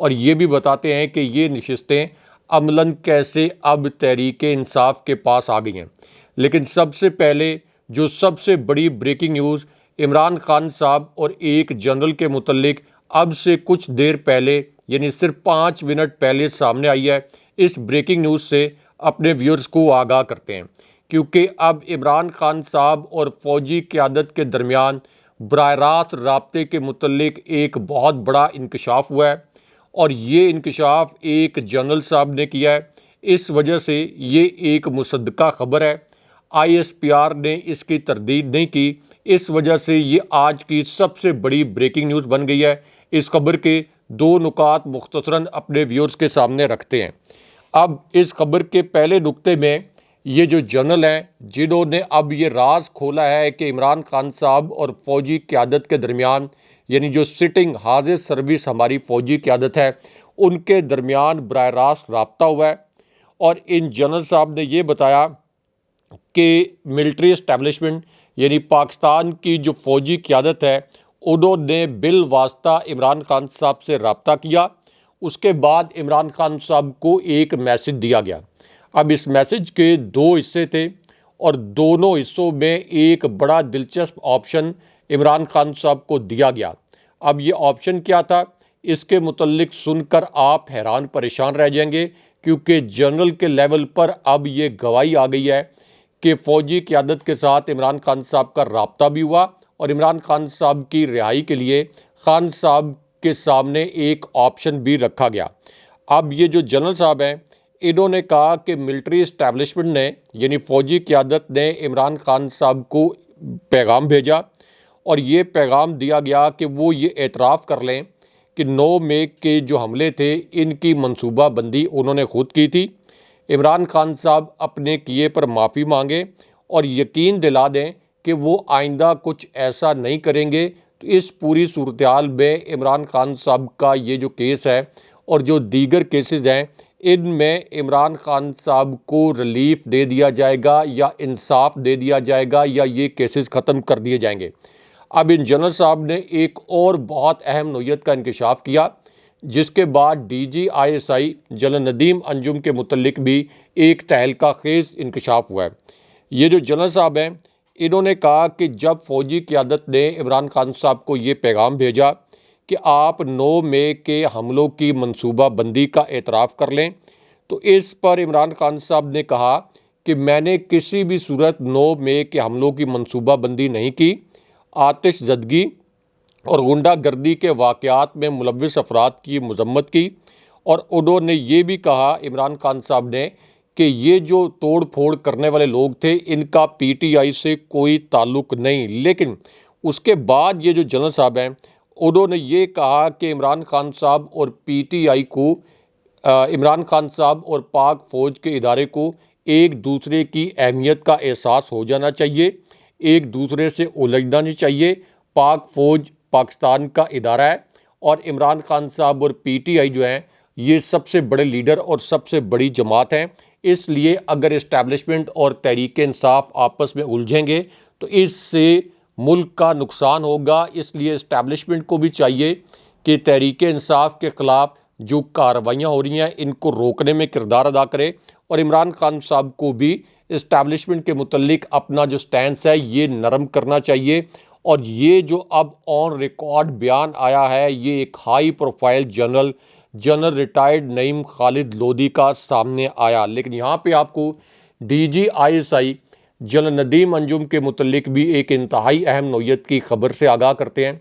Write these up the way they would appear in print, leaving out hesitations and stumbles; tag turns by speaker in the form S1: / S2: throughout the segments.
S1: اور یہ بھی بتاتے ہیں کہ یہ نشستیں عملاً کیسے اب تحریک انصاف کے پاس آ گئی ہیں۔ لیکن سب سے پہلے جو سب سے بڑی بریکنگ نیوز عمران خان صاحب اور ایک جنرل کے متعلق اب سے کچھ دیر پہلے یعنی صرف 5 منٹ پہلے سامنے آئی ہے، اس بریکنگ نیوز سے اپنے ویورز کو آگاہ کرتے ہیں، کیونکہ اب عمران خان صاحب اور فوجی قیادت کے درمیان براہ راست رابطے کے متعلق ایک بہت بڑا انکشاف ہوا ہے، اور یہ انکشاف ایک جنرل صاحب نے کیا ہے۔ اس وجہ سے یہ ایک مصدقہ خبر ہے، ISPR نے اس کی تردید نہیں کی، اس وجہ سے یہ آج کی سب سے بڑی بریکنگ نیوز بن گئی ہے۔ اس خبر کے 2 نکات مختصراً اپنے ویورز کے سامنے رکھتے ہیں۔ اب اس خبر کے پہلے نقطے میں یہ جو جنرل ہیں جنہوں نے اب یہ راز کھولا ہے کہ عمران خان صاحب اور فوجی قیادت کے درمیان یعنی جو سٹنگ حاضر سروس ہماری فوجی قیادت ہے ان کے درمیان براہ راست رابطہ ہوا ہے، اور ان جنرل صاحب نے یہ بتایا کہ ملٹری اسٹیبلشمنٹ یعنی پاکستان کی جو فوجی قیادت ہے انہوں نے بالواسطہ عمران خان صاحب سے رابطہ کیا۔ اس کے بعد عمران خان صاحب کو ایک میسج دیا گیا۔ اب اس میسج کے 2 حصے تھے، اور دونوں حصوں میں ایک بڑا دلچسپ آپشن عمران خان صاحب کو دیا گیا۔ اب یہ آپشن کیا تھا، اس کے متعلق سن کر آپ حیران پریشان رہ جائیں گے، کیونکہ جنرل کے لیول پر اب یہ گواہی آ گئی ہے کہ فوجی قیادت کے ساتھ عمران خان صاحب کا رابطہ بھی ہوا، اور عمران خان صاحب کی رہائی کے لیے خان صاحب کے سامنے ایک آپشن بھی رکھا گیا۔ اب یہ جو جنرل صاحب ہیں انہوں نے کہا کہ ملٹری اسٹیبلشمنٹ نے یعنی فوجی قیادت نے عمران خان صاحب کو پیغام بھیجا، اور یہ پیغام دیا گیا کہ وہ یہ اعتراف کر لیں کہ 9 مئی کے جو حملے تھے ان کی منصوبہ بندی انہوں نے خود کی تھی۔ عمران خان صاحب اپنے کیے پر معافی مانگیں اور یقین دلا دیں کہ وہ آئندہ کچھ ایسا نہیں کریں گے۔ تو اس پوری صورتحال میں عمران خان صاحب کا یہ جو کیس ہے اور جو دیگر کیسز ہیں ان میں عمران خان صاحب کو ریلیف دے دیا جائے گا یا انصاف دے دیا جائے گا یا یہ کیسز ختم کر دیے جائیں گے۔ اب ان جنرل صاحب نے ایک اور بہت اہم نوعیت کا انکشاف کیا، جس کے بعد DG ISI general Nadeem Anjum کے متعلق بھی ایک تہلکہ خیز انکشاف ہوا ہے۔ یہ جو جنرل صاحب ہیں انہوں نے کہا کہ جب فوجی قیادت نے عمران خان صاحب کو یہ پیغام بھیجا کہ آپ 9 مئی کے حملوں کی منصوبہ بندی کا اعتراف کر لیں، تو اس پر عمران خان صاحب نے کہا کہ میں نے کسی بھی صورت 9 مئی کے حملوں کی منصوبہ بندی نہیں کی۔ آتش زدگی اور غنڈہ گردی کے واقعات میں ملوث افراد کی مذمت کی، اور انہوں نے یہ بھی کہا عمران خان صاحب نے کہ یہ جو توڑ پھوڑ کرنے والے لوگ تھے ان کا PTI سے کوئی تعلق نہیں۔ لیکن اس کے بعد یہ جو جنرل صاحب ہیں انہوں نے یہ کہا کہ عمران خان صاحب اور PTI کو عمران خان صاحب اور پاک فوج کے ادارے کو ایک دوسرے کی اہمیت کا احساس ہو جانا چاہیے، ایک دوسرے سے الجھنا نہیں چاہیے۔ پاک فوج پاکستان کا ادارہ ہے، اور عمران خان صاحب اور PTI جو ہیں یہ سب سے بڑے لیڈر اور سب سے بڑی جماعت ہیں۔ اس لیے اگر اسٹیبلشمنٹ اور تحریک انصاف آپس میں الجھیں گے تو اس سے ملک کا نقصان ہوگا۔ اس لیے اسٹیبلشمنٹ کو بھی چاہیے کہ تحریک انصاف کے خلاف جو کارروائیاں ہو رہی ہیں ان کو روکنے میں کردار ادا کرے، اور عمران خان صاحب کو بھی اسٹیبلشمنٹ کے متعلق اپنا جو سٹینس ہے یہ نرم کرنا چاہیے۔ اور یہ جو اب آن ریکارڈ بیان آیا ہے یہ ایک ہائی پروفائل جنرل ریٹائرڈ نعیم خالد لودھی کا سامنے آیا، لیکن یہاں پہ آپ کو DG ISI general Nadeem Anjum کے متعلق بھی ایک انتہائی اہم نوعیت کی خبر سے آگاہ کرتے ہیں۔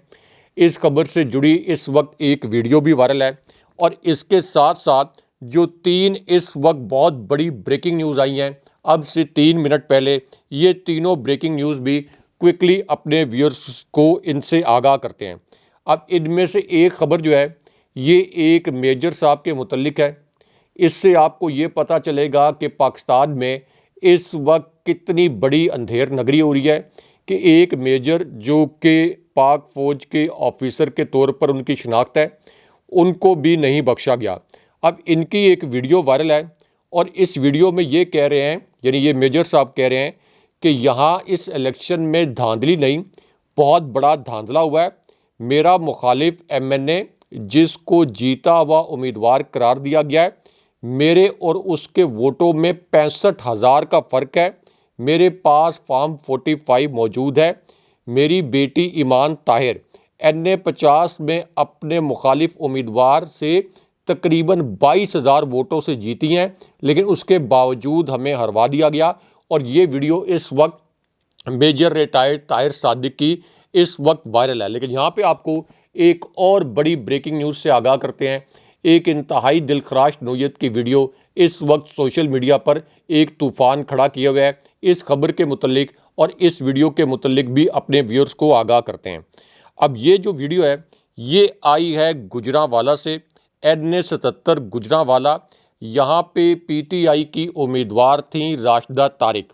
S1: اس خبر سے جڑی اس وقت ایک ویڈیو بھی وائرل ہے، اور اس کے ساتھ ساتھ جو 3 اس وقت بہت بڑی بریکنگ نیوز آئی ہیں اب سے 3 منٹ پہلے، یہ تینوں بریکنگ نیوز بھی کوئکلی اپنے ویورز کو ان سے آگاہ کرتے ہیں۔ اب ان میں سے ایک خبر جو ہے یہ ایک میجر صاحب کے متعلق ہے۔ اس سے آپ کو یہ پتہ چلے گا کہ پاکستان میں اس وقت کتنی بڑی اندھیر نگری ہو رہی ہے کہ ایک میجر جو کہ پاک فوج کے آفیسر کے طور پر ان کی شناخت ہے ان کو بھی نہیں بخشا گیا۔ اب ان کی ایک ویڈیو وائرل ہے، اور اس ویڈیو میں یہ کہہ رہے ہیں یعنی یہ میجر صاحب کہہ رہے ہیں کہ یہاں اس الیکشن میں دھاندلی نہیں، بہت بڑا دھاندلا ہوا ہے۔ میرا مخالف MNA جس کو جیتا ہوا امیدوار قرار دیا گیا ہے۔ میرے اور اس کے ووٹوں میں 65,000 کا فرق ہے۔ میرے پاس فارم 45 موجود ہے۔ میری بیٹی ایمان طاہر NA 50 میں اپنے مخالف امیدوار سے تقریباً 22,000 ووٹوں سے جیتی ہیں، لیکن اس کے باوجود ہمیں ہروا دیا گیا۔ اور یہ ویڈیو اس وقت میجر ریٹائرڈ طاہر صادق کی اس وقت وائرل ہے۔ لیکن یہاں پہ آپ کو ایک اور بڑی بریکنگ نیوز سے آگاہ کرتے ہیں۔ ایک انتہائی دلخراش نوعیت کی ویڈیو اس وقت سوشل میڈیا پر ایک طوفان کھڑا کیا ہوا ہے۔ اس خبر کے متعلق اور اس ویڈیو کے متعلق بھی اپنے ویورز کو آگاہ کرتے ہیں۔ اب یہ جو ویڈیو ہے یہ آئی ہے گجرانوالہ سے، NA 77 گجرانوالہ۔ یہاں پہ PTI کی امیدوار تھیں راشدہ طارق۔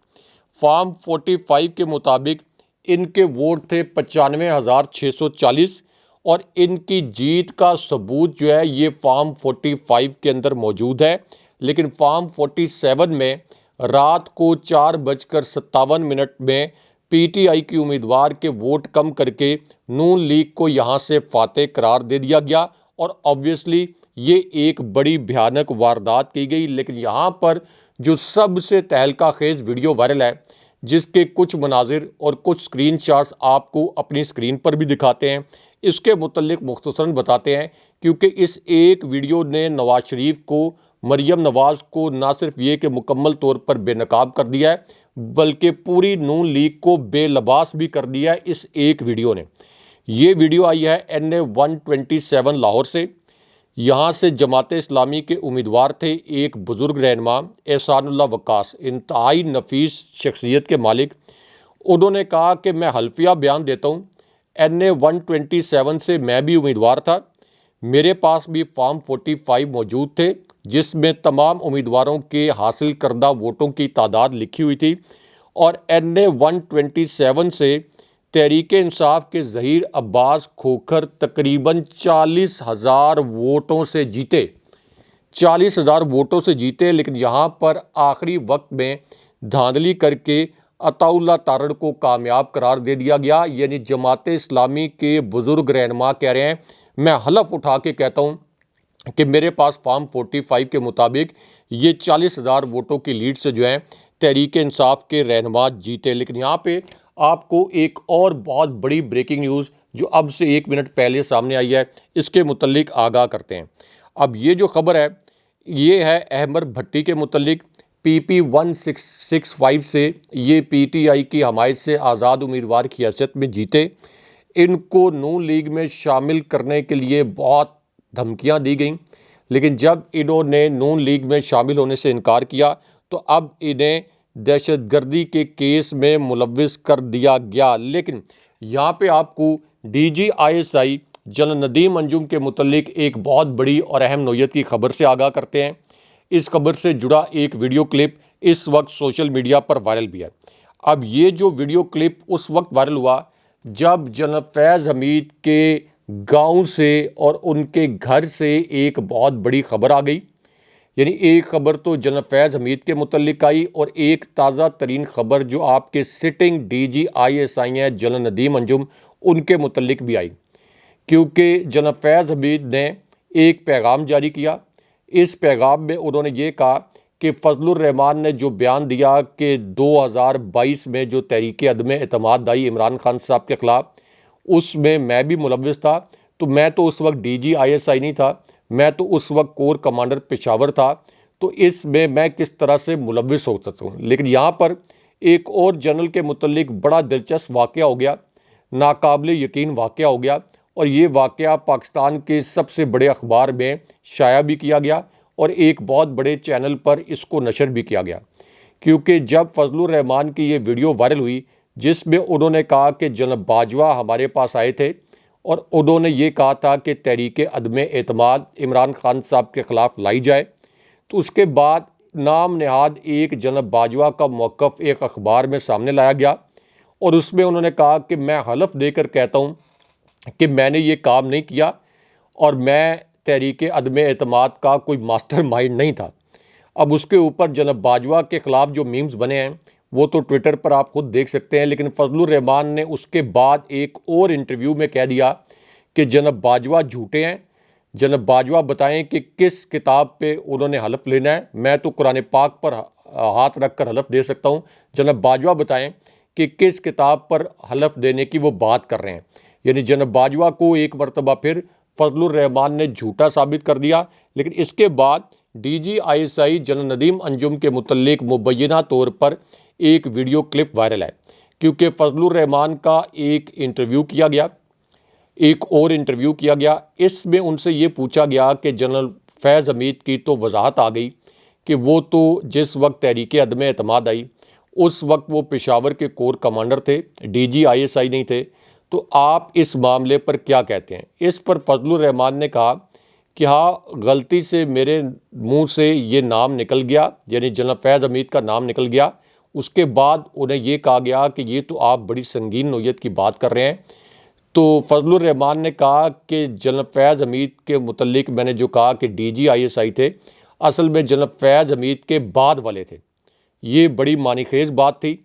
S1: فارم 45 کے مطابق ان کے ووٹ تھے 95,640 اور ان کی جیت کا ثبوت جو ہے یہ فارم 45 کے اندر موجود ہے۔ لیکن فارم 47 میں رات کو 4:57 میں PTI کی امیدوار کے ووٹ کم کر کے نون لیگ کو یہاں سے فاتح قرار دے دیا گیا، اور آبویسلی یہ ایک بڑی بھیانک واردات کی گئی۔ لیکن یہاں پر جو سب سے تہلکہ خیز ویڈیو وائرل ہے، جس کے کچھ مناظر اور کچھ سکرین شاٹس آپ کو اپنی سکرین پر بھی دکھاتے ہیں، اس کے متعلق مختصراً بتاتے ہیں، کیونکہ اس ایک ویڈیو نے نواز شریف کو، مریم نواز کو نہ صرف یہ کہ مکمل طور پر بے نقاب کر دیا ہے، بلکہ پوری نون لیگ کو بے لباس بھی کر دیا ہے اس ایک ویڈیو نے۔ یہ ویڈیو آئی ہے NA 127 لاہور سے۔ یہاں سے جماعت اسلامی کے امیدوار تھے ایک بزرگ رہنما احسان اللہ وقاص، انتہائی نفیس شخصیت کے مالک۔ انہوں نے کہا کہ میں حلفیہ بیان دیتا ہوں، NA 127 سے میں بھی امیدوار تھا، میرے پاس بھی فارم 45 موجود تھے جس میں تمام امیدواروں کے حاصل کردہ ووٹوں کی تعداد لکھی ہوئی تھی، اور NA 127 سے تحریک انصاف کے ظہیر عباس کھوکھر تقریباً 40,000 ووٹوں سے جیتے، 40,000 ووٹوں سے جیتے۔ لیکن یہاں پر آخری وقت میں دھاندلی کر کے عطا اللہ تارڑ کو کامیاب قرار دے دیا گیا۔ یعنی جماعت اسلامی کے بزرگ رہنما کہہ رہے ہیں، میں حلف اٹھا کے کہتا ہوں کہ میرے پاس فارم 45 کے مطابق یہ 40,000 ووٹوں کی لیڈ سے جو ہیں تحریک انصاف کے رہنما جیتے۔ لیکن یہاں پہ آپ کو ایک اور بہت بڑی بریکنگ نیوز جو اب سے 1 منٹ پہلے سامنے آئی ہے، اس کے متعلق آگاہ کرتے ہیں۔ اب یہ جو خبر ہے یہ ہے احمد بھٹی کے متعلق۔ PP 1665 سے یہ PTI کی حمایت سے آزاد امیدوار کی حیثیت میں جیتے۔ ان کو نون لیگ میں شامل کرنے کے لیے بہت دھمکیاں دی گئیں، لیکن جب انہوں نے نون لیگ میں شامل ہونے سے انکار کیا تو اب انہیں دہشت گردی کے کیس میں ملوث کر دیا گیا۔ لیکن یہاں پہ آپ کو DG ISI general Nadeem Anjum کے متعلق ایک بہت بڑی اور اہم نوعیت کی خبر سے آگاہ کرتے ہیں۔ اس خبر سے جڑا ایک ویڈیو کلپ اس وقت سوشل میڈیا پر وائرل بھی ہے۔ اب یہ جو ویڈیو کلپ اس وقت وائرل ہوا جب جنرل فیض حمید کے گاؤں سے اور ان کے گھر سے ایک بہت بڑی خبر آ گئی۔ یعنی ایک خبر تو جنرل فیض حمید کے متعلق آئی، اور ایک تازہ ترین خبر جو آپ کے سٹنگ DG ISI ہیں جنرل ندیم انجم، ان کے متعلق بھی آئی، کیونکہ جنرل فیض حمید نے ایک پیغام جاری کیا۔ اس پیغام میں انہوں نے یہ کہا کہ فضل الرحمان نے جو بیان دیا کہ 2022 میں جو تحریک عدم اعتماد آئی عمران خان صاحب کے خلاف، اس میں بھی ملوث تھا، تو میں تو اس وقت DG ISI نہیں تھا، میں تو اس وقت کور کمانڈر پشاور تھا، تو اس میں کس طرح سے ملوث ہو سکتا ہوں۔ لیکن یہاں پر ایک اور جنرل کے متعلق بڑا دلچسپ واقعہ ہو گیا، ناقابل یقین واقعہ ہو گیا، اور یہ واقعہ پاکستان کے سب سے بڑے اخبار میں شائع بھی کیا گیا اور ایک بہت بڑے چینل پر اس کو نشر بھی کیا گیا۔ کیونکہ جب فضل الرحمان کی یہ ویڈیو وائرل ہوئی جس میں انہوں نے کہا کہ جناب باجوہ ہمارے پاس آئے تھے اور انہوں نے یہ کہا تھا کہ تحریک عدم اعتماد عمران خان صاحب کے خلاف لائی جائے، تو اس کے بعد نام نہاد ایک جناب باجوہ کا موقف ایک اخبار میں سامنے لایا گیا، اور اس میں انہوں نے کہا کہ میں حلف دے کر کہتا ہوں کہ میں نے یہ کام نہیں کیا، اور میں تحریک عدم اعتماد کا کوئی ماسٹر مائنڈ نہیں تھا۔ اب اس کے اوپر جناب باجوہ کے خلاف جو میمز بنے ہیں وہ تو ٹویٹر پر آپ خود دیکھ سکتے ہیں، لیکن فضل الرحمان نے اس کے بعد ایک اور انٹرویو میں کہہ دیا کہ جناب باجوہ جھوٹے ہیں، جناب باجوہ بتائیں کہ کس کتاب پہ انہوں نے حلف لینا ہے۔ میں تو قرآن پاک پر ہاتھ رکھ کر حلف دے سکتا ہوں، جناب باجوہ بتائیں کہ کس کتاب پر حلف دینے کی وہ بات کر رہے ہیں۔ یعنی جناب باجوہ کو ایک مرتبہ پھر فضل الرحمان نے جھوٹا ثابت کر دیا، لیکن اس کے بعد D G I S I general Nadeem Anjum کے متعلق مبینہ طور پر ایک ویڈیو کلپ وائرل ہے، کیونکہ فضل الرحمان کا ایک اور انٹرویو کیا گیا۔ اس میں ان سے یہ پوچھا گیا کہ جنرل فیض حمید کی تو وضاحت آ گئی کہ وہ تو جس وقت تحریک عدم اعتماد آئی اس وقت وہ پشاور کے کور کمانڈر تھے، D G I S I نہیں تھے، تو آپ اس معاملے پر کیا کہتے ہیں؟ اس پر فضل الرحمان نے کہا کہ ہاں، غلطی سے میرے منہ سے یہ نام نکل گیا، یعنی جنرل فیض حمید کا نام نکل گیا۔ اس کے بعد انہیں یہ کہا گیا کہ یہ تو آپ بڑی سنگین نوعیت کی بات کر رہے ہیں۔ تو فضل الرحمان نے کہا کہ جنرل فیض حمید کے متعلق میں نے جو کہا کہ ڈی جی آئی ایس آئی تھے، اصل میں جنرل فیض حمید کے بعد والے تھے۔ یہ بڑی معنی خیز بات تھی،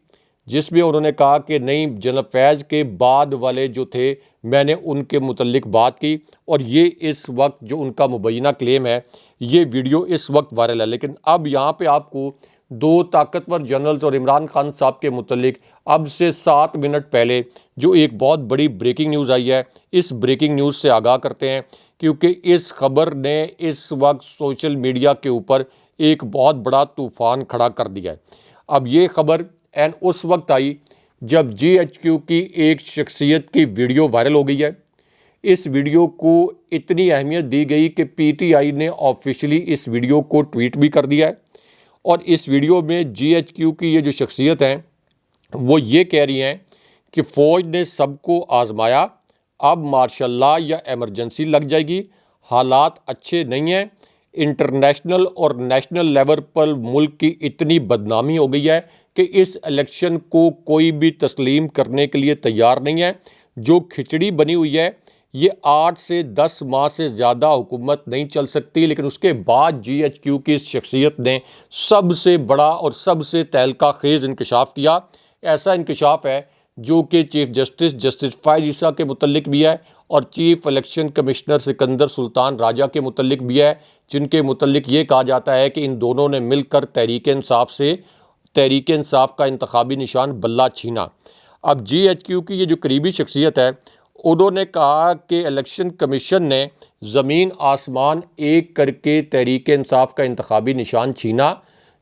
S1: جس میں انہوں نے کہا کہ نہیں، جنرل فیض کے بعد والے جو تھے میں نے ان کے متعلق بات کی، اور یہ اس وقت جو ان کا مبینہ کلیم ہے، یہ ویڈیو اس وقت وائرل ہے۔ لیکن اب یہاں پہ آپ کو دو طاقتور جنرلز اور عمران خان صاحب کے متعلق اب سے 7 منٹ پہلے جو ایک بہت بڑی بریکنگ نیوز آئی ہے، اس بریکنگ نیوز سے آگاہ کرتے ہیں، کیونکہ اس خبر نے اس وقت سوشل میڈیا کے اوپر ایک بہت بڑا طوفان کھڑا کر دیا ہے۔ اب یہ خبر اس وقت آئی جب جی ایچ کیو کی ایک شخصیت کی ویڈیو وائرل ہو گئی ہے۔ اس ویڈیو کو اتنی اہمیت دی گئی کہ پی ٹی آئی نے آفیشلی اس ویڈیو کو ٹویٹ بھی کر دیا ہے، اور اس ویڈیو میں جی ایچ کیو کی یہ جو شخصیت ہیں وہ یہ کہہ رہی ہیں کہ فوج نے سب کو آزمایا، اب مارشل لا یا ایمرجنسی لگ جائے گی، حالات اچھے نہیں ہیں، انٹرنیشنل اور نیشنل لیول پر ملک کی اتنی بدنامی ہو گئی ہے کہ اس الیکشن کو کوئی بھی تسلیم کرنے کے لیے تیار نہیں ہے۔ جو کھچڑی بنی ہوئی ہے، یہ 8 سے 10 ماہ سے زیادہ حکومت نہیں چل سکتی۔ لیکن اس کے بعد جی ایچ کیو کی اس شخصیت نے سب سے بڑا اور سب سے تہلکہ خیز انکشاف کیا۔ ایسا انکشاف ہے جو کہ چیف جسٹس فائز عیسیٰ کے متعلق بھی ہے، اور چیف الیکشن کمشنر سکندر سلطان راجہ کے متعلق بھی ہے، جن کے متعلق یہ کہا جاتا ہے کہ ان دونوں نے مل کر تحریک انصاف کا انتخابی نشان بلہ چھینا۔ اب جی ایچ کیو کی یہ جو قریبی شخصیت ہے، انہوں نے کہا کہ الیکشن کمیشن نے زمین آسمان ایک کر کے تحریک انصاف کا انتخابی نشان چھینا،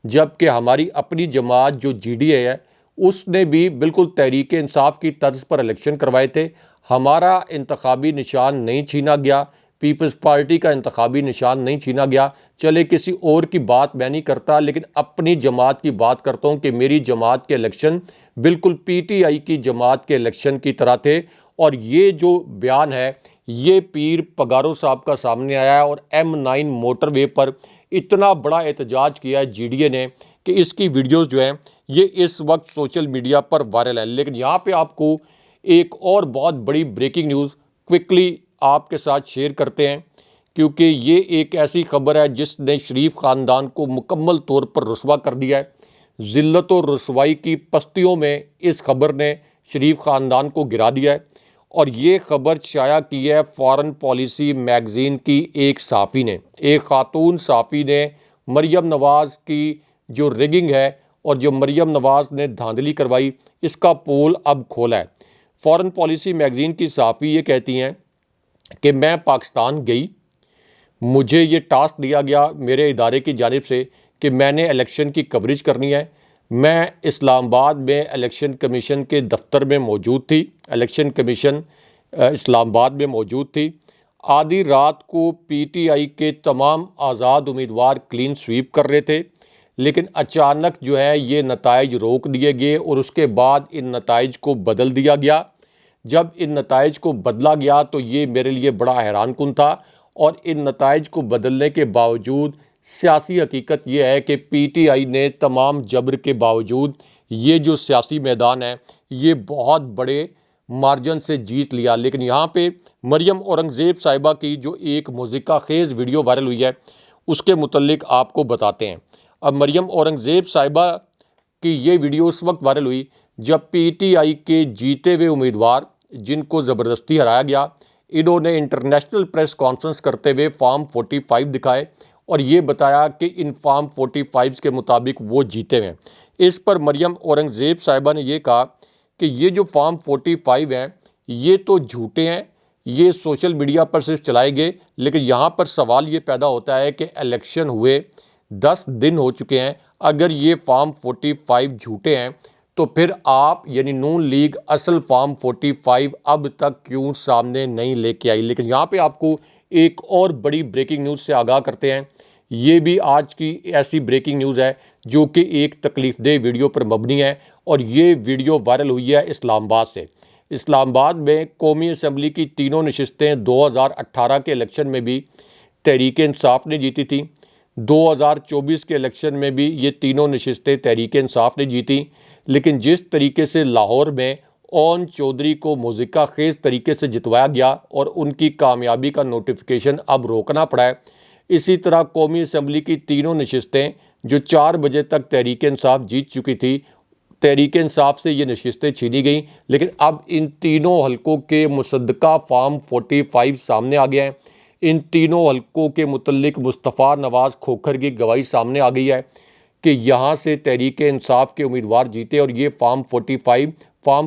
S1: جبکہ ہماری اپنی جماعت جو جی ڈی اے ہے اس نے بھی بالکل تحریک انصاف کی طرز پر الیکشن کروائے تھے۔ ہمارا انتخابی نشان نہیں چھینا گیا، پیپلز پارٹی کا انتخابی نشان نہیں چھینا گیا۔ چلے کسی اور کی بات میں نہیں کرتا، لیکن اپنی جماعت کی بات کرتا ہوں کہ میری جماعت کے الیکشن بالکل پی ٹی آئی کی جماعت کے الیکشن کی طرح تھے۔ اور یہ جو بیان ہے یہ پیر پگارو صاحب کا سامنے آیا ہے، اور M9 موٹر وے پر اتنا بڑا احتجاج کیا ہے جی ڈی اے نے کہ اس کی ویڈیوز جو ہیں یہ اس وقت سوشل میڈیا پر وائرل ہے۔ لیکن یہاں پہ آپ کو ایک اور بہت بڑی بریکنگ نیوز کوئکلی آپ کے ساتھ شیئر کرتے ہیں، کیونکہ یہ ایک ایسی خبر ہے جس نے شریف خاندان کو مکمل طور پر رسوا کر دیا ہے۔ ذلت و رسوائی کی پستیوں میں اس خبر نے شریف خاندان کو گرا دیا ہے، اور یہ خبر شائع کی ہے فارن پالیسی میگزین کی ایک صحافی نے، ایک خاتون صحافی نے مریم نواز کی جو ریگنگ ہے اور جو مریم نواز نے دھاندلی کروائی، اس کا پول اب کھولا ہے۔ فارن پالیسی میگزین کی صحافی یہ کہتی ہیں کہ میں پاکستان گئی، مجھے یہ ٹاسک دیا گیا میرے ادارے کی جانب سے کہ میں نے الیکشن کی کوریج کرنی ہے۔ میں اسلام آباد میں الیکشن کمیشن کے دفتر میں موجود تھی، الیکشن کمیشن اسلام آباد میں موجود تھی۔ آدھی رات کو پی ٹی آئی کے تمام آزاد امیدوار کلین سویپ کر رہے تھے، لیکن اچانک جو ہے یہ نتائج روک دیے گئے، اور اس کے بعد ان نتائج کو بدل دیا گیا۔ جب ان نتائج کو بدلا گیا تو یہ میرے لیے بڑا حیران کن تھا، اور ان نتائج کو بدلنے کے باوجود سیاسی حقیقت یہ ہے کہ پی ٹی آئی نے تمام جبر کے باوجود یہ جو سیاسی میدان ہے یہ بہت بڑے مارجن سے جیت لیا۔ لیکن یہاں پہ مریم اورنگزیب صاحبہ کی جو ایک موزیکا خیز ویڈیو وائرل ہوئی ہے اس کے متعلق آپ کو بتاتے ہیں۔ اب مریم اورنگزیب صاحبہ کی یہ ویڈیو اس وقت وائرل ہوئی جب پی ٹی آئی کے جیتے ہوئے امیدوار جن کو زبردستی ہرایا گیا، انہوں نے انٹرنیشنل پریس کانفرنس کرتے ہوئے فارم 45 دکھائے اور یہ بتایا کہ ان فارم 45 کے مطابق وہ جیتے ہوئے ہیں۔ اس پر مریم اورنگزیب صاحبہ نے یہ کہا کہ یہ جو فارم 45 ہیں یہ تو جھوٹے ہیں، یہ سوشل میڈیا پر صرف چلائے گئے، لیکن یہاں پر سوال یہ پیدا ہوتا ہے کہ الیکشن ہوئے 10 دن ہو چکے ہیں، اگر یہ فارم 45 جھوٹے ہیں تو پھر آپ یعنی نون لیگ اصل فارم 45 اب تک کیوں سامنے نہیں لے کے آئی۔ لیکن یہاں پہ آپ کو ایک اور بڑی بریکنگ نیوز سے آگاہ کرتے ہیں، یہ بھی آج کی ایسی بریکنگ نیوز ہے جو کہ ایک تکلیف دہ ویڈیو پر مبنی ہے، اور یہ ویڈیو وائرل ہوئی ہے اسلام آباد سے۔ اسلام آباد میں قومی اسمبلی کی تینوں نشستیں 2018 کے الیکشن میں بھی تحریک انصاف نے جیتی تھیں، 2024 کے الیکشن میں بھی یہ تینوں نشستیں تحریک انصاف نے جیتی، لیکن جس طریقے سے لاہور میں اون چودھری کو موزیکا خیز طریقے سے جتوایا گیا اور ان کی کامیابی کا نوٹیفیکیشن اب روکنا پڑا ہے، اسی طرح قومی اسمبلی کی تینوں نشستیں جو 4 بجے تک تحریک انصاف جیت چکی تھی، تحریک انصاف سے یہ نشستیں چھینی گئیں، لیکن اب ان تینوں حلقوں کے مصدقہ فارم 45 سامنے آ گیا ہے۔ ان تینوں حلقوں کے متعلق مصطفیٰ نواز کھوکھر کی گواہی سامنے آ گئی ہے کہ یہاں سے تحریک انصاف کے امیدوار جیتے، اور یہ فارم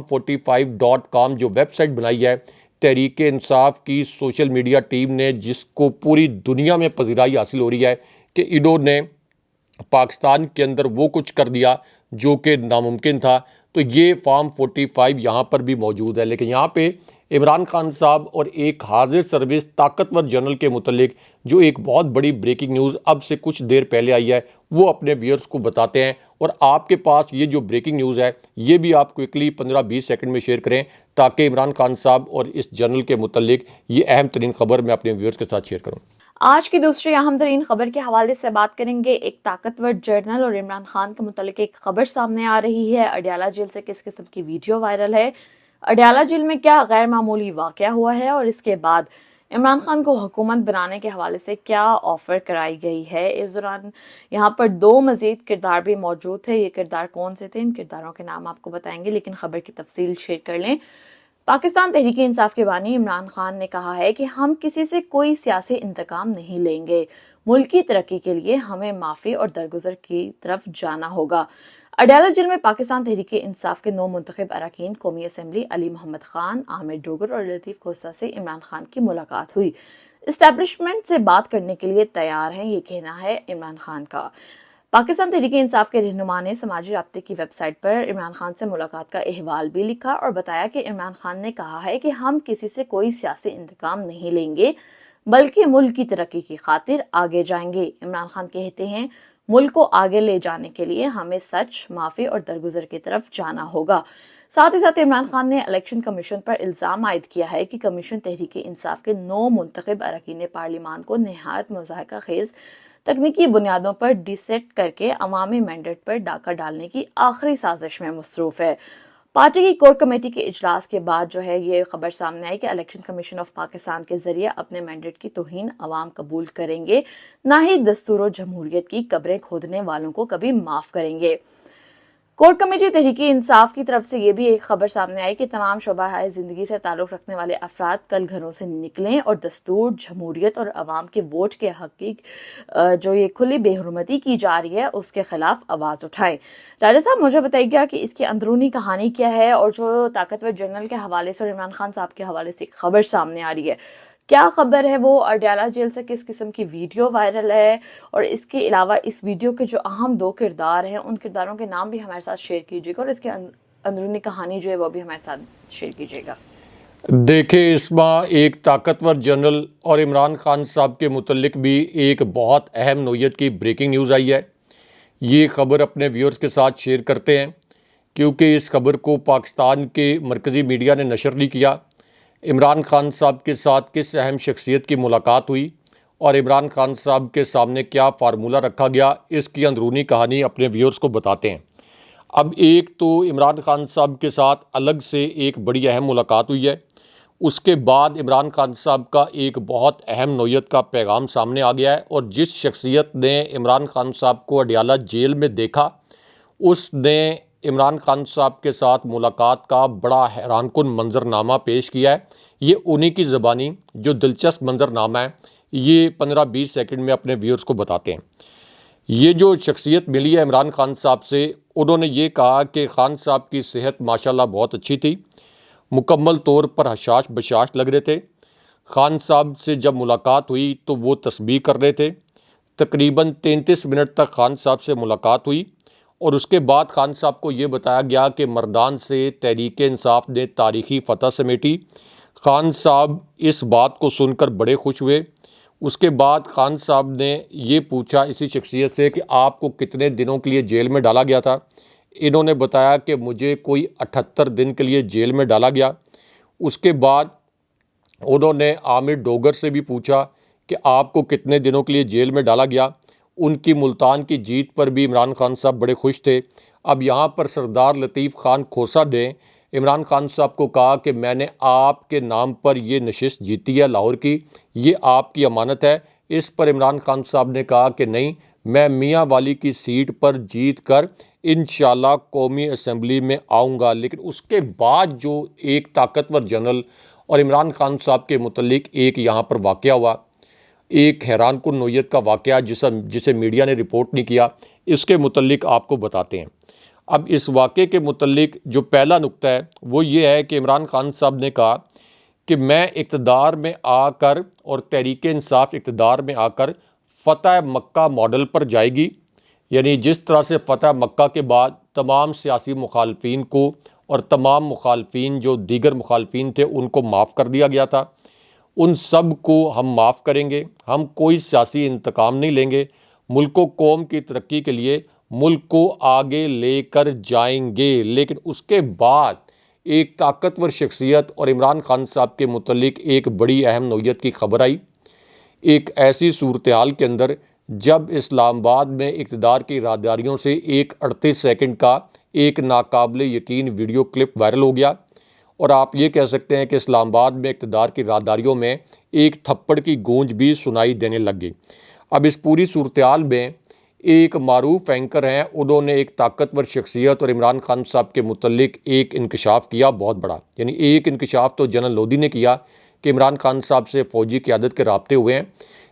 S1: 45.com جو ویب سائٹ بنائی ہے تحریک انصاف کی سوشل میڈیا ٹیم نے، جس کو پوری دنیا میں پذیرائی حاصل ہو رہی ہے کہ انہوں نے پاکستان کے اندر وہ کچھ کر دیا جو کہ ناممکن تھا، تو یہ فارم 45 یہاں پر بھی موجود ہے۔ لیکن یہاں پہ عمران خان صاحب اور ایک حاضر سروس طاقتور جنرل کے متعلق جو ایک بہت بڑی بریکنگ نیوز اب سے کچھ دیر پہلے آئی ہے وہ اپنے ویئرز کو بتاتے ہیں، اور آپ کے پاس یہ جو بریکنگ نیوز ہے یہ بھی آپ کوئکلی 15-20 سیکنڈ میں شیئر کریں تاکہ عمران خان صاحب اور اس جنرل کے متعلق یہ اہم ترین خبر میں اپنے ویئرز کے ساتھ شیئر کروں۔
S2: آج کی دوسری اہم ترین خبر کے حوالے سے بات کریں گے۔ ایک طاقتور جرنل اور عمران خان کے متعلق ایک خبر سامنے آ رہی ہے۔ اڈیالہ جیل سے کس قسم کی ویڈیو وائرل ہے، اڈیالہ جیل میں کیا غیر معمولی واقعہ ہوا ہے، اور اس کے بعد عمران خان کو حکومت بنانے کے حوالے سے کیا آفر کرائی گئی ہے۔ اس دوران یہاں پر 2 مزید کردار بھی موجود تھے۔ یہ کردار کون سے تھے، ان کرداروں کے نام آپ کو بتائیں گے، لیکن خبر کی تفصیل شیئر کر لیں۔ پاکستان تحریک انصاف کے بانی عمران خان نے کہا ہے کہ ہم کسی سے کوئی سیاسی انتقام نہیں لیں گے، ملک کی ترقی کے لیے ہمیں معافی اور درگزر کی طرف جانا ہوگا۔ اڈیالہ جیل میں پاکستان تحریک انصاف کے 9 منتخب اراکین قومی اسمبلی علی محمد خان، عامر ڈوگر اور لطیف کھوسہ سے عمران خان کی ملاقات ہوئی۔ اسٹیبلشمنٹ سے بات کرنے کے لیے تیار ہیں، یہ کہنا ہے عمران خان کا۔ پاکستان تحریک انصاف کے رہنما نے سماجی رابطے کی ویب سائٹ پر عمران خان سے ملاقات کا احوال بھی لکھا اور بتایا کہ عمران خان نے کہا ہے کہ ہم کسی سے کوئی سیاسی انتقام نہیں لیں گے، بلکہ ملک کی ترقی کی خاطر آگے جائیں گے۔ عمران خان کہتے ہیں ملک کو آگے لے جانے کے لیے ہمیں سچ، معافی اور درگزر کی طرف جانا ہوگا۔ ساتھ ہی ساتھ عمران خان نے الیکشن کمیشن پر الزام عائد کیا ہے کہ کمیشن تحریک انصاف کے 9 منتخب اراکین پارلیمان کو نہایت مضحکہ خیز تکنیکی بنیادوں پر ڈی سیٹ کر کے عوامی مینڈیٹ پر ڈاکہ ڈالنے کی آخری سازش میں مصروف ہے۔ پارٹی کی کور کمیٹی کے اجلاس کے بعد جو ہے یہ خبر سامنے آئی کہ الیکشن کمیشن آف پاکستان کے ذریعے اپنے مینڈیٹ کی توہین عوام قبول کریں گے، نہ ہی دستور و جمہوریت کی قبریں کھودنے والوں کو کبھی معاف کریں گے۔ کور کمیٹی تحریک انصاف کی طرف سے یہ بھی ایک خبر سامنے آئی کہ تمام شعبہ زندگی سے تعلق رکھنے والے افراد کل گھروں سے نکلیں اور دستور، جمہوریت اور عوام کے ووٹ کے حق کی جو یہ کھلی بے حرمتی کی جا رہی ہے اس کے خلاف آواز اٹھائیں۔ راجہ صاحب مجھے بتائیے گا کہ اس کی اندرونی کہانی کیا ہے، اور جو طاقتور جنرل کے حوالے سے اور عمران خان صاحب کے حوالے سے ایک خبر سامنے آ رہی ہے، کیا خبر ہے وہ؟ اڈیالہ جیل سے کس قسم کی ویڈیو وائرل ہے، اور اس کے علاوہ اس ویڈیو کے جو اہم 2 کردار ہیں ان کرداروں کے نام بھی ہمارے ساتھ شیئر کیجیے گا، اور اس کے اندرونی کہانی جو ہے وہ بھی ہمارے ساتھ شیئر کیجیے گا۔
S1: دیکھیں اسما، ایک طاقتور جنرل اور عمران خان صاحب کے متعلق بھی ایک بہت اہم نوعیت کی بریکنگ نیوز آئی ہے۔ یہ خبر اپنے ویورز کے ساتھ شیئر کرتے ہیں کیونکہ اس خبر کو پاکستان کے مرکزی میڈیا نے نشر نہیں کیا۔ عمران خان صاحب کے ساتھ کس اہم شخصیت کی ملاقات ہوئی اور عمران خان صاحب کے سامنے کیا فارمولہ رکھا گیا، اس کی اندرونی کہانی اپنے ویورز کو بتاتے ہیں۔ اب ایک تو عمران خان صاحب کے ساتھ الگ سے ایک بڑی اہم ملاقات ہوئی ہے، اس کے بعد عمران خان صاحب کا ایک بہت اہم نوعیت کا پیغام سامنے آ گیا ہے، اور جس شخصیت نے عمران خان صاحب کو اڈیالہ جیل میں دیکھا اس نے عمران خان صاحب کے ساتھ ملاقات کا بڑا حیران کن منظرنامہ پیش کیا ہے۔ یہ انہی کی زبانی جو دلچسپ منظرنامہ ہے یہ 15-20 سیکنڈ میں اپنے ویورز کو بتاتے ہیں۔ یہ جو شخصیت ملی ہے عمران خان صاحب سے، انہوں نے یہ کہا کہ خان صاحب کی صحت ماشاءاللہ بہت اچھی تھی، مکمل طور پر حشاش بشاش لگ رہے تھے۔ خان صاحب سے جب ملاقات ہوئی تو وہ تسبیح کر رہے تھے۔ تقریباً 33 منٹ تک خان صاحب سے ملاقات ہوئی اور اس کے بعد خان صاحب کو یہ بتایا گیا کہ مردان سے تحریک انصاف نے تاریخی فتح سمیٹی۔ خان صاحب اس بات کو سن کر بڑے خوش ہوئے۔ اس کے بعد خان صاحب نے یہ پوچھا اسی شخصیت سے کہ آپ کو کتنے دنوں کے لیے جیل میں ڈالا گیا تھا؟ انہوں نے بتایا کہ مجھے کوئی 78 دن کے لیے جیل میں ڈالا گیا۔ اس کے بعد انہوں نے عامر ڈوگر سے بھی پوچھا کہ آپ کو کتنے دنوں کے لیے جیل میں ڈالا گیا۔ ان کی ملتان کی جیت پر بھی عمران خان صاحب بڑے خوش تھے۔ اب یہاں پر سردار لطیف خان کھوسہ نے عمران خان صاحب کو کہا کہ میں نے آپ کے نام پر یہ نشست جیتی ہے لاہور کی، یہ آپ کی امانت ہے۔ اس پر عمران خان صاحب نے کہا کہ نہیں، میں میاں والی کی سیٹ پر جیت کر انشاءاللہ قومی اسمبلی میں آؤں گا۔ لیکن اس کے بعد جو ایک طاقتور جنرل اور عمران خان صاحب کے متعلق ایک یہاں پر واقعہ ہوا، ایک حیران کن نوعیت کا واقعہ جسے میڈیا نے رپورٹ نہیں کیا، اس کے متعلق آپ کو بتاتے ہیں۔ اب اس واقعے کے متعلق جو پہلا نقطہ ہے وہ یہ ہے کہ عمران خان صاحب نے کہا کہ میں اقتدار میں آ کر اور تحریک انصاف اقتدار میں آ کر فتح مکہ ماڈل پر جائے گی، یعنی جس طرح سے فتح مکہ کے بعد تمام سیاسی مخالفین کو اور تمام مخالفین جو دیگر مخالفین تھے ان کو معاف کر دیا گیا تھا، ان سب کو ہم معاف کریں گے، ہم کوئی سیاسی انتقام نہیں لیں گے، ملک و قوم کی ترقی کے لیے ملک کو آگے لے کر جائیں گے۔ لیکن اس کے بعد ایک طاقتور شخصیت اور عمران خان صاحب کے متعلق ایک بڑی اہم نوعیت کی خبر آئی، ایک ایسی صورتحال کے اندر جب اسلام آباد میں اقتدار کی راداریوں سے ایک 38 سیکنڈ کا ایک ناقابل یقین ویڈیو کلپ وائرل ہو گیا، اور آپ یہ کہہ سکتے ہیں کہ اسلام آباد میں اقتدار کی راداریوں میں ایک تھپڑ کی گونج بھی سنائی دینے لگ گئی۔ اب اس پوری صورتحال میں ایک معروف اینکر ہیں، انہوں نے ایک طاقتور شخصیت اور عمران خان صاحب کے متعلق ایک انکشاف کیا بہت بڑا، یعنی ایک انکشاف تو جنرل لودھی نے کیا کہ عمران خان صاحب سے فوجی قیادت کے رابطے ہوئے ہیں،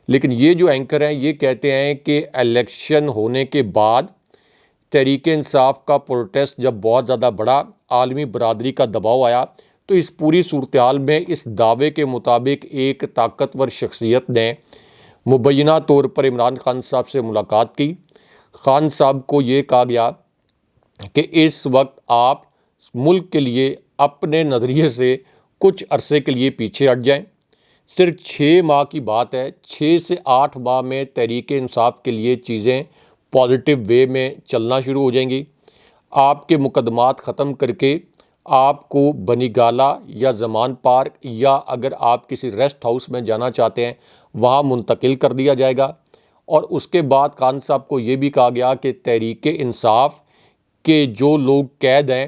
S1: لیکن یہ جو اینکر ہیں یہ کہتے ہیں کہ الیکشن ہونے کے بعد تحریک انصاف کا پروٹیسٹ جب بہت زیادہ بڑا، عالمی برادری کا دباؤ آیا، تو اس پوری صورتحال میں اس دعوے کے مطابق ایک طاقتور شخصیت نے مبینہ طور پر عمران خان صاحب سے ملاقات کی۔ خان صاحب کو یہ کہا گیا کہ اس وقت آپ ملک کے لیے اپنے نظریے سے کچھ عرصے کے لیے پیچھے ہٹ جائیں، صرف 6 ماہ کی بات ہے، 6 سے 8 ماہ میں تحریک انصاف کے لیے چیزیں پازیٹیو وے میں چلنا شروع ہو جائیں گی۔ آپ کے مقدمات ختم کر کے آپ کو بنی گالہ یا زمان پارک یا اگر آپ کسی ریسٹ ہاؤس میں جانا چاہتے ہیں وہاں منتقل کر دیا جائے گا، اور اس کے بعد خان صاحب کو یہ بھی کہا گیا کہ تحریک انصاف کے جو لوگ قید ہیں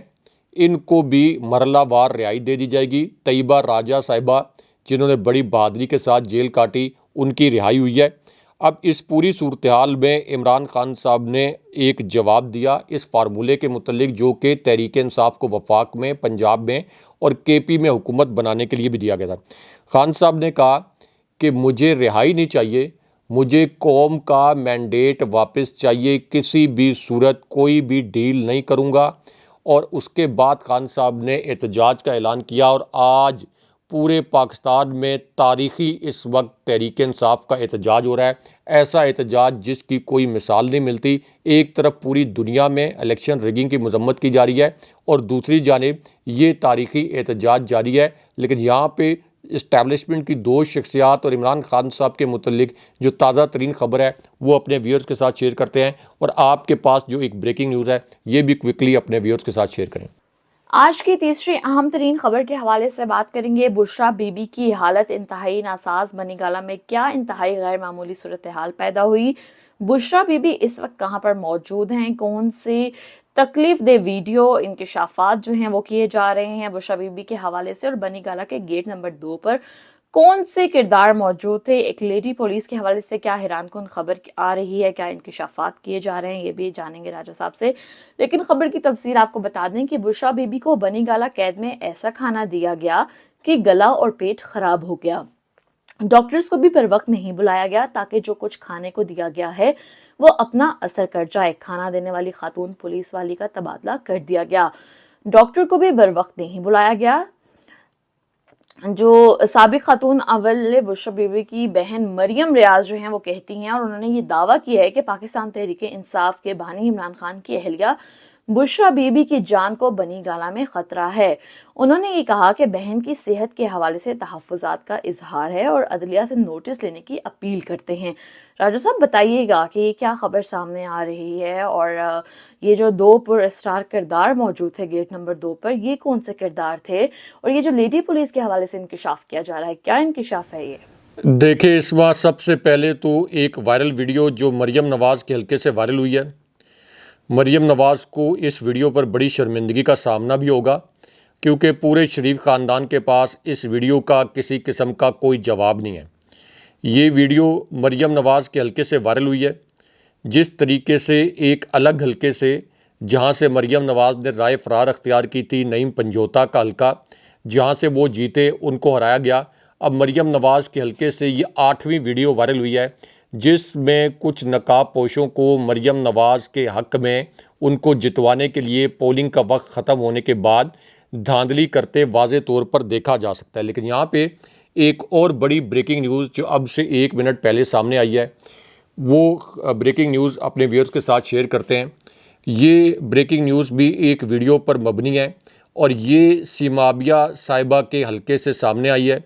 S1: ان کو بھی مرحلہ وار رہائی دے دی جائے گی۔ طیبہ راجہ صاحبہ جنہوں نے بڑی بہادری کے ساتھ جیل کاٹی، ان کی رہائی ہوئی ہے۔ اب اس پوری صورتحال میں عمران خان صاحب نے ایک جواب دیا اس فارمولے کے متعلق جو کہ تحریک انصاف کو وفاق میں، پنجاب میں اور کے پی میں حکومت بنانے کے لیے بھی دیا گیا تھا۔ خان صاحب نے کہا کہ مجھے رہائی نہیں چاہیے، مجھے قوم کا مینڈیٹ واپس چاہیے، کسی بھی صورت کوئی بھی ڈیل نہیں کروں گا۔ اور اس کے بعد خان صاحب نے احتجاج کا اعلان کیا، اور آج پورے پاکستان میں تاریخی اس وقت تحریک انصاف کا احتجاج ہو رہا ہے، ایسا احتجاج جس کی کوئی مثال نہیں ملتی۔ ایک طرف پوری دنیا میں الیکشن ریگنگ کی مذمت کی جا رہی ہے اور دوسری جانب یہ تاریخی احتجاج جاری ہے، لیکن یہاں پہ اسٹیبلشمنٹ کی 2 شخصیات اور عمران خان صاحب کے متعلق جو تازہ ترین خبر ہے وہ اپنے ویورز کے ساتھ شیئر کرتے ہیں، اور آپ کے پاس جو ایک بریکنگ نیوز ہے یہ بھی کوئکلی اپنے ویورز کے ساتھ شیئر کریں۔
S2: آج کی تیسری اہم ترین خبر کے حوالے سے بات کریں گے۔ بشریٰ بی بی کی حالت انتہائی ناساز، بنی گالہ میں کیا انتہائی غیر معمولی صورتحال پیدا ہوئی؟ بشریٰ بی بی اس وقت کہاں پر موجود ہیں؟ کون سے تکلیف دہ ویڈیو انکشافات جو ہیں وہ کیے جا رہے ہیں بشریٰ بی بی کے حوالے سے؟ اور بنی گالہ کے گیٹ نمبر 2 پر کون سے کردار موجود تھے؟ ایک لیڈی پولیس کے حوالے سے کیا حیران کن خبر آ رہی ہے؟ کیا انکشافات کیے جا رہے ہیں؟ یہ بھی جانیں گے راجہ صاحب سے، لیکن خبر کی تفصیل آپ کو بتا دیں کہ بشریٰ بی بی کو بنی گالہ قید میں ایسا کھانا دیا گیا کہ گلا اور پیٹ خراب ہو گیا۔ ڈاکٹرز کو بھی پر وقت نہیں بلایا گیا تاکہ جو کچھ کھانے کو دیا گیا ہے وہ اپنا اثر کر جائے۔ کھانا دینے والی خاتون پولیس والی کا تبادلہ کر دیا گیا۔ ڈاکٹر کو بھی بر وقت نہیں بلایا گیا۔ جو سابق خاتون اول بشرا بی بی کی بہن مریم ریاض جو ہیں وہ کہتی ہیں، اور انہوں نے یہ دعویٰ کیا ہے کہ پاکستان تحریک انصاف کے بانی عمران خان کی اہلیہ بشرا بی بی کی جان کو بنی گالہ میں خطرہ ہے۔ انہوں نے یہ کہا کہ بہن کی صحت کے حوالے سے تحفظات کا اظہار ہے اور عدلیہ سے نوٹس لینے کی اپیل کرتے ہیں۔ راجہ صاحب بتائیے گا کہ یہ کیا خبر سامنے آ رہی ہے، اور یہ جو دو پر اسٹار کردار موجود تھے گیٹ نمبر 2 پر، یہ کون سے کردار تھے، اور یہ جو لیڈی پولیس کے حوالے سے انکشاف کیا جا رہا ہے، کیا انکشاف ہے یہ؟
S1: دیکھیں، اس بار سب سے پہلے تو ایک وائرل ویڈیو جو مریم نواز کے حلقے سے وائرل ہوئی ہے، مریم نواز کو اس ویڈیو پر بڑی شرمندگی کا سامنا بھی ہوگا، کیونکہ پورے شریف خاندان کے پاس اس ویڈیو کا کسی قسم کا کوئی جواب نہیں ہے۔ یہ ویڈیو مریم نواز کے حلقے سے وائرل ہوئی ہے، جس طریقے سے ایک الگ حلقے سے، جہاں سے مریم نواز نے رائے فرار اختیار کی تھی، نعیم پنجوتا کا حلقہ، جہاں سے وہ جیتے، ان کو ہرایا گیا۔ اب مریم نواز کے حلقے سے یہ 8ویں ویڈیو وائرل ہوئی ہے، جس میں کچھ نقاب پوشوں کو مریم نواز کے حق میں ان کو جتوانے کے لیے پولنگ کا وقت ختم ہونے کے بعد دھاندلی کرتے واضح طور پر دیکھا جا سکتا ہے۔ لیکن یہاں پہ ایک اور بڑی بریکنگ نیوز جو اب سے 1 منٹ پہلے سامنے آئی ہے، وہ بریکنگ نیوز اپنے ویورز کے ساتھ شیئر کرتے ہیں۔ یہ بریکنگ نیوز بھی ایک ویڈیو پر مبنی ہے، اور یہ سیمابیہ صاحبہ کے حلقے سے سامنے آئی ہے،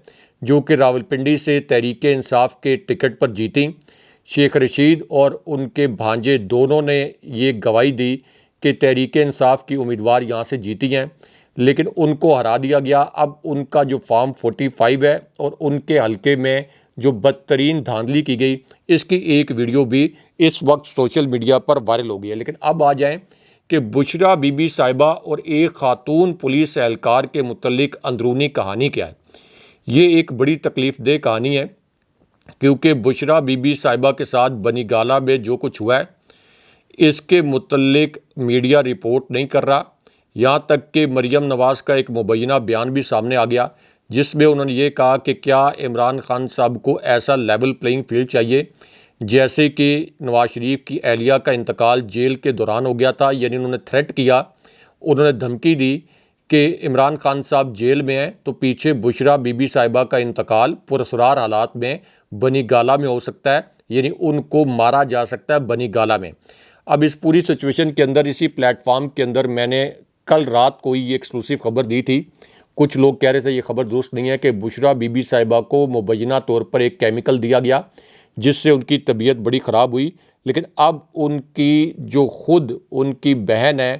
S1: جو کہ راولپنڈی سے تحریک انصاف کے ٹکٹ پر جیتیں۔ شیخ رشید اور ان کے بھانجے دونوں نے یہ گواہی دی کہ تحریک انصاف کی امیدوار یہاں سے جیتی ہیں، لیکن ان کو ہرا دیا گیا۔ اب ان کا جو فارم 45 ہے اور ان کے حلقے میں جو بدترین دھاندلی کی گئی، اس کی ایک ویڈیو بھی اس وقت سوشل میڈیا پر وائرل ہو گئی ہے۔ لیکن اب آ جائیں کہ بشرا بی بی صاحبہ اور ایک خاتون پولیس اہلکار کے متعلق اندرونی کہانی کیا ہے۔ یہ ایک بڑی تکلیف دہ کہانی ہے، کیونکہ بشرا بی بی صاحبہ کے ساتھ بنی گالہ میں جو کچھ ہوا ہے، اس کے متعلق میڈیا رپورٹ نہیں کر رہا۔ یہاں تک کہ مریم نواز کا ایک مبینہ بیان بھی سامنے آ گیا، جس میں انہوں نے یہ کہا کہ کیا عمران خان صاحب کو ایسا لیول پلینگ فیلڈ چاہیے جیسے کہ نواز شریف کی اہلیہ کا انتقال جیل کے دوران ہو گیا تھا۔ یعنی انہوں نے تھریٹ کیا، انہوں نے دھمکی دی کہ عمران خان صاحب جیل میں ہیں تو پیچھے بشرا بی بی صاحبہ کا انتقال پراسرار حالات میں بنی گالہ میں ہو سکتا ہے، یعنی ان کو مارا جا سکتا ہے بنی گالہ میں۔ اب اس پوری سچویشن کے اندر، اسی پلیٹ فارم کے اندر میں نے کل رات کو یہ ایکسکلوسیو خبر دی تھی۔ کچھ لوگ کہہ رہے تھے یہ خبر درست نہیں ہے، کہ بشرا بی بی صاحبہ کو مبینہ طور پر ایک کیمیکل دیا گیا جس سے ان کی طبیعت بڑی خراب ہوئی۔ لیکن اب ان کی جو خود ان کی بہن ہے،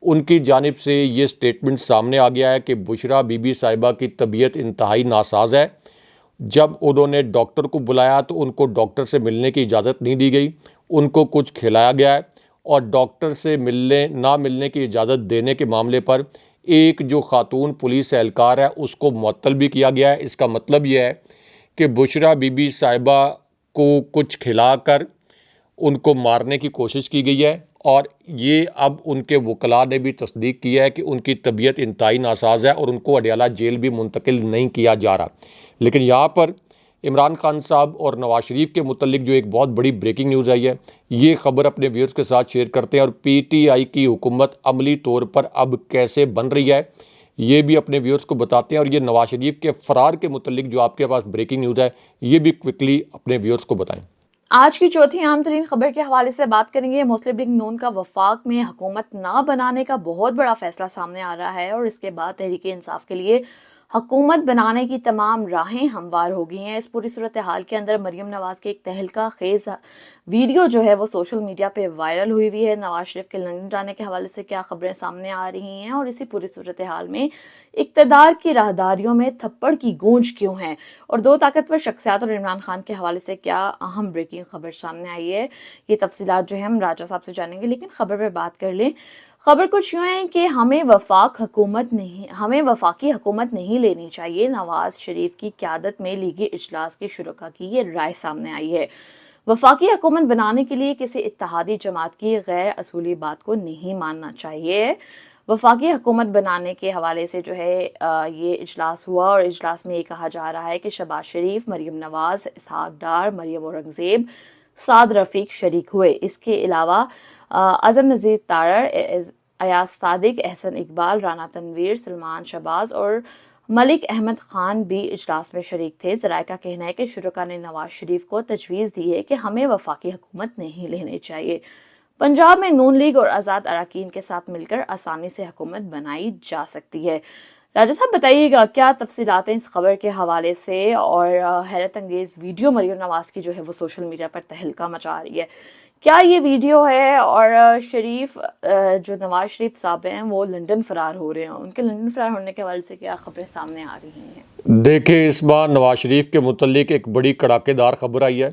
S1: ان کی جانب سے یہ سٹیٹمنٹ سامنے آ گیا ہے کہ بشرا بی بی صاحبہ کی طبیعت انتہائی ناساز ہے۔ جب انہوں نے ڈاکٹر کو بلایا تو ان کو ڈاکٹر سے ملنے کی اجازت نہیں دی گئی، ان کو کچھ کھلایا گیا ہے، اور ڈاکٹر سے نہ ملنے کی اجازت دینے کے معاملے پر ایک جو خاتون پولیس اہلکار ہے اس کو معطل بھی کیا گیا ہے۔ اس کا مطلب یہ ہے کہ بشرا بی بی صاحبہ کو کچھ کھلا کر ان کو مارنے کی کوشش کی گئی ہے، اور یہ اب ان کے وکلاء نے بھی تصدیق کیا ہے کہ ان کی طبیعت انتہائی ناساز ہے اور ان کو اڈیالہ جیل بھی منتقل نہیں کیا جا رہا۔ لیکن یہاں پر عمران خان صاحب اور نواز شریف کے متعلق جو ایک بہت بڑی بریکنگ نیوز آئی ہے، یہ خبر اپنے ویورز کے ساتھ شیئر کرتے ہیں، اور پی ٹی آئی کی حکومت عملی طور پر اب کیسے بن رہی ہے یہ بھی اپنے ویورز کو بتاتے ہیں، اور یہ نواز شریف کے فرار کے متعلق جو آپ کے پاس بریکنگ نیوز ہے یہ بھی کوئکلی اپنے ویورز کو بتائیں۔
S2: آج کی چوتھی اہم ترین خبر کے حوالے سے بات کریں گے۔ مسلم لیگ نون کا وفاق میں حکومت نہ بنانے کا بہت بڑا فیصلہ سامنے آ رہا ہے، اور اس کے بعد تحریک انصاف کے لیے حکومت بنانے کی تمام راہیں ہموار ہو گئی ہیں۔ اس پوری صورتحال کے اندر مریم نواز کے ایک تہلکہ خیز ویڈیو جو ہے وہ سوشل میڈیا پہ وائرل ہوئی ہے۔ نواز شریف کے لندن جانے کے حوالے سے کیا خبریں سامنے آ رہی ہیں، اور اسی پوری صورتحال میں اقتدار کی راہداریوں میں تھپڑ کی گونج کیوں ہے، اور دو طاقتور شخصیات اور عمران خان کے حوالے سے کیا اہم بریکنگ خبر سامنے آئی ہے، یہ تفصیلات جو ہے ہم راجہ صاحب سے جانیں گے۔ لیکن خبر پہ بات کر لیں۔ خبر کچھ یوں ہے کہ ہمیں وفاقی حکومت نہیں لینی چاہیے۔ نواز شریف کی قیادت میں لیگی اجلاس کے شرکاء کی یہ رائے سامنے آئی ہے۔ وفاقی حکومت بنانے کے لیے کسی اتحادی جماعت کی غیر اصولی بات کو نہیں ماننا چاہیے۔ وفاقی حکومت بنانے کے حوالے سے جو ہے یہ اجلاس ہوا، اور اجلاس میں یہ کہا جا رہا ہے کہ شہباز شریف، مریم نواز، اسحاق ڈار، مریم اورنگزیب، سعد رفیق شریک ہوئے۔ اس کے علاوہ اعظم نذیر تارڑ، ایاز صادق، احسن اقبال، رانا تنویر، سلمان شہباز اور ملک احمد خان بھی اجلاس میں شریک تھے۔ ذرائع کا کہنا ہے کہ شرکاء نے نواز شریف کو تجویز دی ہے کہ ہمیں وفاقی حکومت نہیں لینی چاہیے، پنجاب میں نون لیگ اور آزاد اراکین کے ساتھ مل کر آسانی سے حکومت بنائی جا سکتی ہے۔ راجہ صاحب بتائیے گا کیا تفصیلات ہیں اس خبر کے حوالے سے، اور حیرت انگیز ویڈیو مریم نواز کی جو ہے وہ سوشل میڈیا پر تہلکہ مچا رہی ہے، کیا یہ ویڈیو ہے؟ اور شریف جو نواز شریف صاحب ہیں وہ لندن فرار ہو رہے ہیں، ان کے لندن فرار ہونے کے حوالے سے کیا خبریں سامنے آ رہی ہیں؟
S1: دیکھیں، اس بار نواز شریف کے متعلق ایک بڑی کڑاکے دار خبر آئی ہے۔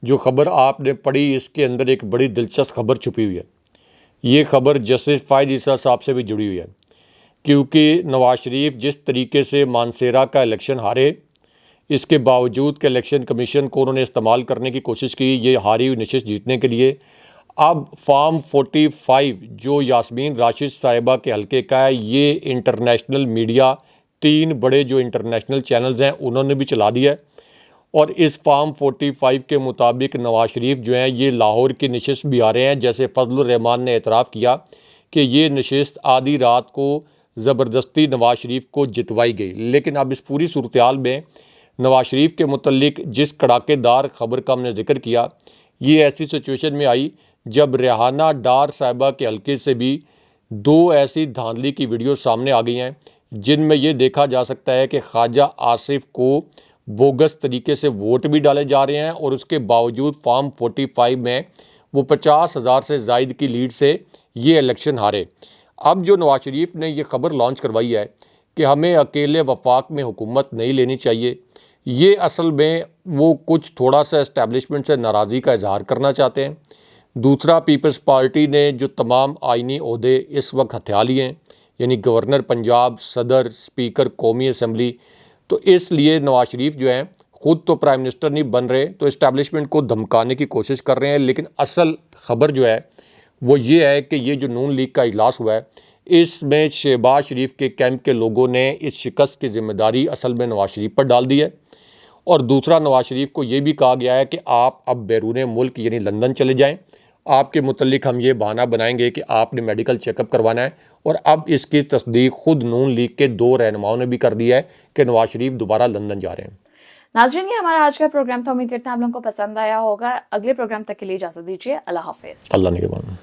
S1: جو خبر آپ نے پڑھی اس کے اندر ایک بڑی دلچسپ خبر چھپی ہوئی ہے۔ یہ خبر جسٹس فائز عیسیٰ صاحب سے بھی جڑی ہوئی ہے، کیونکہ نواز شریف جس طریقے سے مانسیرا کا الیکشن ہارے، اس کے باوجود کہ الیکشن کمیشن کو انہوں نے استعمال کرنے کی کوشش کی یہ ہاری ہوئی نشست جیتنے کے لیے، اب فارم 45 جو یاسمین راشد صاحبہ کے حلقے کا ہے، یہ انٹرنیشنل میڈیا، 3 بڑے جو انٹرنیشنل چینلز ہیں انہوں نے بھی چلا دیا ہے، اور اس فارم 45 کے مطابق نواز شریف جو ہیں یہ لاہور کی نشست بھی آ رہے ہیں۔ جیسے فضل الرحمان نے اعتراف کیا کہ یہ نشست آدھی رات کو زبردستی نواز شریف کو جتوائی گئی، لیکن اب اس پوری صورتحال میں نواز شریف کے متعلق جس کڑاکے دار خبر کا ہم نے ذکر کیا، یہ ایسی سچویشن میں آئی جب ریحانہ ڈار صاحبہ کے حلقے سے بھی 2 ایسی دھاندلی کی ویڈیو سامنے آ گئی ہیں جن میں یہ دیکھا جا سکتا ہے کہ خواجہ آصف کو بوگس طریقے سے ووٹ بھی ڈالے جا رہے ہیں، اور اس کے باوجود فارم 45 میں وہ 50,000 سے زائد کی لیڈ سے یہ الیکشن ہارے۔ اب جو نواز شریف نے یہ خبر لانچ کروائی ہے کہ ہمیں اکیلے وفاق میں حکومت نہیں لینی چاہیے، یہ اصل میں وہ کچھ تھوڑا سا اسٹیبلشمنٹ سے ناراضی کا اظہار کرنا چاہتے ہیں۔ دوسرا، پیپلز پارٹی نے جو تمام آئینی عہدے اس وقت ہتھیا لیے ہیں، یعنی گورنر پنجاب، صدر، اسپیکر قومی اسمبلی، تو اس لیے نواز شریف جو ہیں خود تو پرائم منسٹر نہیں بن رہے، تو اسٹیبلشمنٹ کو دھمکانے کی کوشش کر رہے ہیں۔ لیکن اصل خبر جو ہے وہ یہ ہے کہ یہ جو نون لیگ کا اجلاس ہوا ہے، اس میں شہباز شریف کے کیمپ کے لوگوں نے اس شکست کی ذمہ داری اصل میں نواز شریف پر ڈال دی ہے، اور دوسرا نواز شریف کو یہ بھی کہا گیا ہے کہ آپ اب بیرون ملک یعنی لندن چلے جائیں، آپ کے متعلق ہم یہ بہانہ بنائیں گے کہ آپ نے میڈیکل چیک اپ کروانا ہے، اور اب اس کی تصدیق خود نون لیگ کے 2 رہنماؤں نے بھی کر دی ہے کہ نواز شریف دوبارہ لندن جا رہے ہیں۔
S2: ناظرین، یہ ہمارا آج کا پروگرام تھا، امید کرتے ہیں آپ لوگوں کو پسند آیا ہوگا۔ اگلے پروگرام تک کے لیے اجازت دیجیے، اللہ حافظ۔
S1: اللہ نگہبان۔